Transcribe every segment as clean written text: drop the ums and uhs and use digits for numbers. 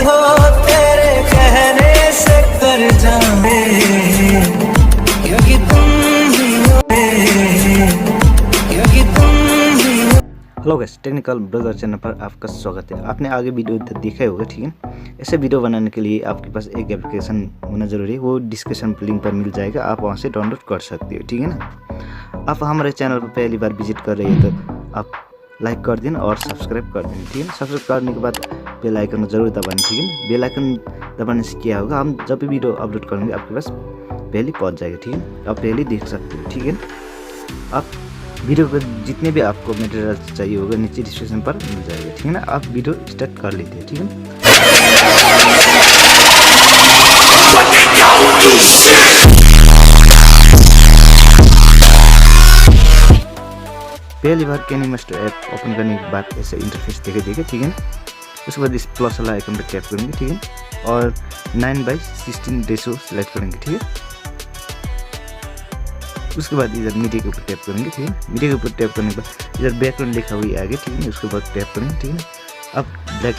Hello guys, technical brother channel पर आपका स्वागत है। आपने आगे वीडियो देखा ही होगा, ठीक है। ऐसे वीडियो बनाने के लिए आपके पास एक एप्लीकेशन होना जरूरी है, वो डिस्क्रिप्शन लिंक पर मिल जाएगा, आप वहां से डाउनलोड कर सकते हो, ठीक है ना। आप हमारे चैनल पर पहली बार विजिट कर रहे हैं तो आप लाइक कर देना और सब्सक्राइब कर देना, ठीक है। सब्सक्राइब करने के बाद बेल आइकन जरूर दबाना, ठीक है। बेल आइकन दबाने से क्या होगा, हम जब भी वीडियो अपलोड करेंगे आपके पास पहले पहुँच जाएगा, ठीक है। आप पहले देख सकते हो, ठीक है। आप वीडियो को जितने भी आपको मटेरियल चाहिए होगा नीचे डिस्क्रिप्शन पर मिल जाएगा, ठीक है ना। आप वीडियो स्टार्ट कर लेते हैं, ठीक है। पहली बार Kinemaster ऐप ओपन करने के बाद ऐसा इंटरफेस देखेगा, ठीक है। उसके बाद इस प्लस वाला आइकन पर टैप करेंगे, ठीक है। और 9:16 रेशो सेलेक्ट करेंगे, ठीक है। उसके बाद इधर मीडिया के ऊपर टैप करेंगे, ठीक है। मीडिया के ऊपर टैप करने के बाद इधर बैकग्राउंड लिखा हुआ है आगे, ठीक है। उसके बाद टैप करेंगे, ठीक है। आप ब्लैक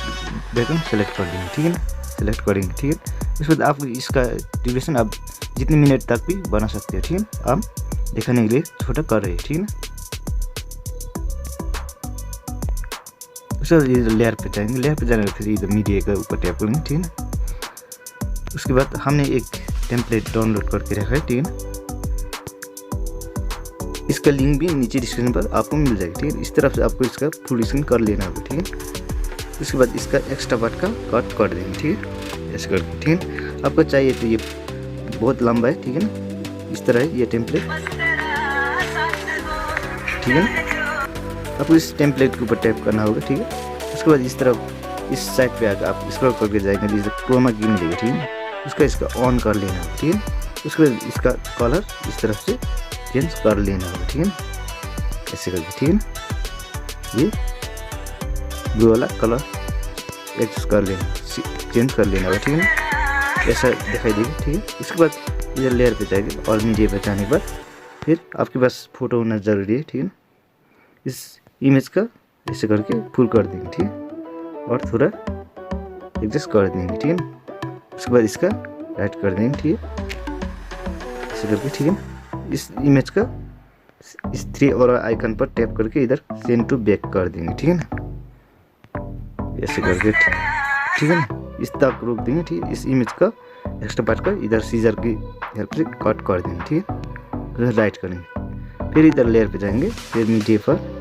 बैकग्राउंड सेलेक्ट कर देंगे, ठीक है ना। सेलेक्ट करेंगे, ठीक है। उसके बाद आप इसका ड्यूरेशन आप जितने मिनट तक भी बना सकते हो, ठीक है। आप दिखाने के लिए छोटा कर रहे हैं, ठीक है ना। उसके बाद इधर लेयर पे जाएंगे, लेयर पे जाने के फिर इधर मीडिया के ऊपर टैप करेंगे, ठीक है ना। उसके बाद हमने एक टेम्पलेट डाउनलोड करके रखा है, ठीक है। इसका लिंक भी नीचे डिस्क्रिप्शन पर आपको मिल जाएगा, ठीक है। इस तरफ से आपको इसका फुल स्क्रीन कर लेना होगा, ठीक है। उसके बाद इसका एक्स्ट्रा पार्ट का कट कर देंगे, ठीक है। ऐसे करके, ठीक है। आपको चाहिए तो ये बहुत लंबा है, ठीक है ना। इस तरह है ये टेम्पलेट, ठीक है ना। आपको इस टेम्पलेट के ऊपर टैप करना होगा, ठीक है। उसके बाद इस तरफ इस साइड पे आकर आप स्क्रॉल करके जाएंगे, जैसे क्रोमा की मिलेगा, ठीक है। उसका इसका ऑन कर लेना होगा, ठीक है। उसके बाद इसका कलर इस तरफ से चेंज कर लेना होगा, ठीक है ना। ऐसे करके, ठीक है ना। ये ब्लू वाला कलर एडजस्ट कर लेना, चेंज कर लेना होगा, ठीक है ना। ऐसा दिखाई देगा, ठीक है। उसके बाद इधर लेयर पे जाएंगे और मीडिया पे जाने के बाद फिर आपके पास फोटो होना जरूरी है, ठीक है ना। इस इमेज का ऐसे करके फुल कर देंगे, ठीक है। और थोड़ा एडजस्ट कर देंगे, ठीक है ना। उसके बाद इसका राइट कर देंगे, ठीक है। ऐसे करके, ठीक है ना। इस इमेज का इस 3 और आइकन पर टैप करके इधर सेंड टू बैक कर देंगे, ठीक है ना। ऐसे करके, ठीक है ना। इस तक रोक देंगे, ठीक है। इस इमेज का एक्स्ट्रा पार्ट का इधर सीजर की हेल्प से कट कर देंगे, ठीक है। फिर राइट करेंगे, फिर इधर लेयर पे जाएंगे, फिर मीडिया पर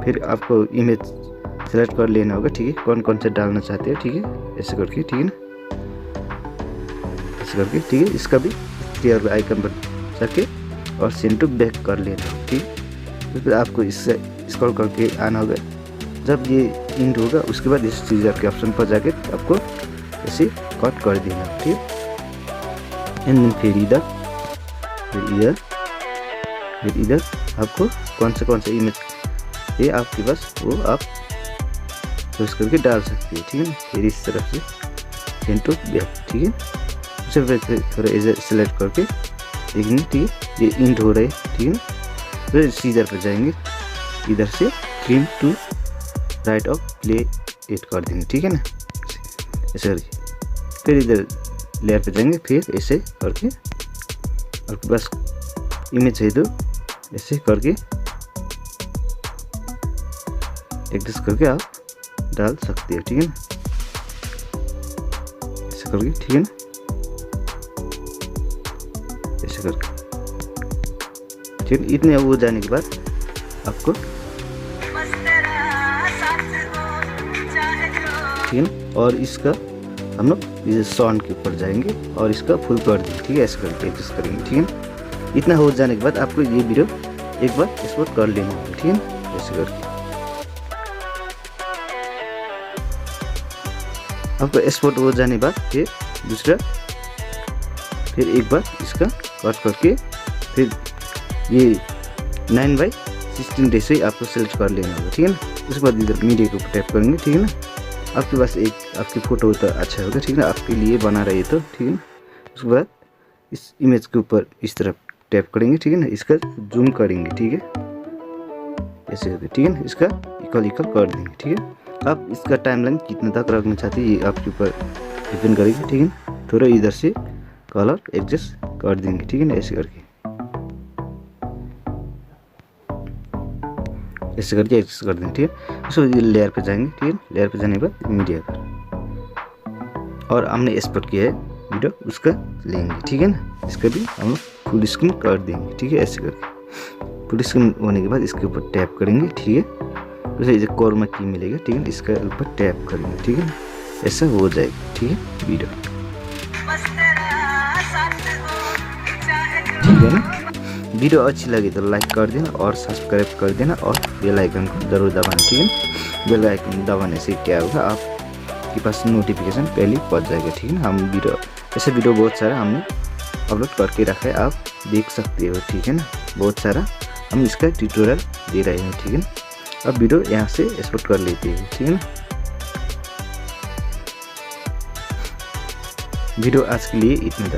फिर आपको इमेज सेलेक्ट कर लेना होगा, ठीक है। कौन कौन से डालना चाहते हैं, ठीक है। ऐसे करके, ठीक है ना। ऐसे करके, ठीक है। इसका भी 3 आइकन पर जाके और सेंड टू बैक कर लेना होगा, ठीक है। फिर आपको इससे स्क्रॉल करके आना होगा। जब ये इंड होगा उसके बाद इस सीजर के ऑप्शन पर जाके आपको ऐसे कट कर देना, ठीक है। एंड फिर इधर फिर इधर आपको कौन से इमेज ये आपके पास वो आप चूज करके डाल सकते हैं, ठीक है। फिर इस तरफ से सेंड टू बैक, ठीक है। उससे फिर थोड़ा इधर सेलेक्ट करके देखेंगे, ठीक है। ये इंड हो रहा है, ठीक है ना। फिर सीजर पर जाएंगे, इधर से frame to right of play add कर देंगे, ठीक है ना। ऐसे करके फिर इधर लेयर पे जाएंगे, फिर ऐसे करके आपके पास इमेज है तो ऐसे करके एडजस्ट करके आप डाल सकते हो, ठीक है ना। ऐसे करके, ठीक है ना। ऐसे करके, ठीक है। इतने हो जाने के बाद आपको, ठीक है ना। और इसका हम लोग इस साउंड के ऊपर जाएंगे और इसका फुल कर देंगे, ठीक है। ऐसे करके एडजस्ट करेंगे, ठीक है ना। इतना हो जाने के बाद आपको ये वीडियो एक बार एक्सपोर्ट कर लेना होगा, ठीक है ना। ऐसे करके आपको एक्सपोर्ट हो जाने के बाद फिर दूसरा फिर एक बार इसका कट करके फिर ये 9:16 रेशो ही आपको सेलेक्ट कर लेना होगा, ठीक है ना। उसके बाद इधर मीडिया के ऊपर टैप करेंगे, ठीक है ना। आपके पास एक आपकी फ़ोटो तो अच्छा होगा, ठीक है ना। आपके लिए बना रही तो, ठीक है ना। उसके बाद इस इमेज के ऊपर इस तरफ टैप करेंगे, ठीक है ना। इसका जूम करेंगे, ठीक है। ऐसे करके, ठीक है ना। इसका इक्वल कर देंगे, ठीक है। आप इसका टाइमलाइन कितना तक रखना चाहते हैं ये आपके ऊपर डिपेंड करेगी, ठीक है। थोड़ा इधर से कलर एडजस्ट कर देंगे, ठीक है ना, ऐसे करके एडजस्ट कर देंगे, ठीक है। उसको लेयर पे जाएंगे, ठीक है। लेयर पे जाने के बाद मीडिया पर और हमने एक्सपोर्ट किया है वीडियो उसका लेंगे, ठीक है ना। इसका भी हम लोग फुल स्क्रीन कर देंगे, ठीक है, ऐसे करके। फुल स्क्रीन होने के बाद इसके ऊपर टैप करेंगे, ठीक है। तो ये क्रोमा की मिलेगा, ठीक है, इसके ऊपर टैप करेंगे, ठीक है ना, ऐसा हो जाएगा, ठीक है वीडियो, ठीक है ना। वीडियो अच्छी लगी तो लाइक कर देना और सब्सक्राइब कर देना और बेल आइकन को ज़रूर दबाना, ठीक है। बेल आइकन दबाने से क्या होगा, आपके पास नोटिफिकेशन पहले पहुंच जाएगा, ठीक है ना। हम वीडियो ऐसे वीडियो बहुत सारा हमने अपलोड करके रखा है, आप देख सकते हो, ठीक है ना। बहुत सारा हम इसका ट्यूटोरियल दे रहे हैं, ठीक है ना। अब वीडियो यहाँ से एक्सपोर्ट कर लेते हैं, ठीक है ना। वीडियो आज के लिए इतना था।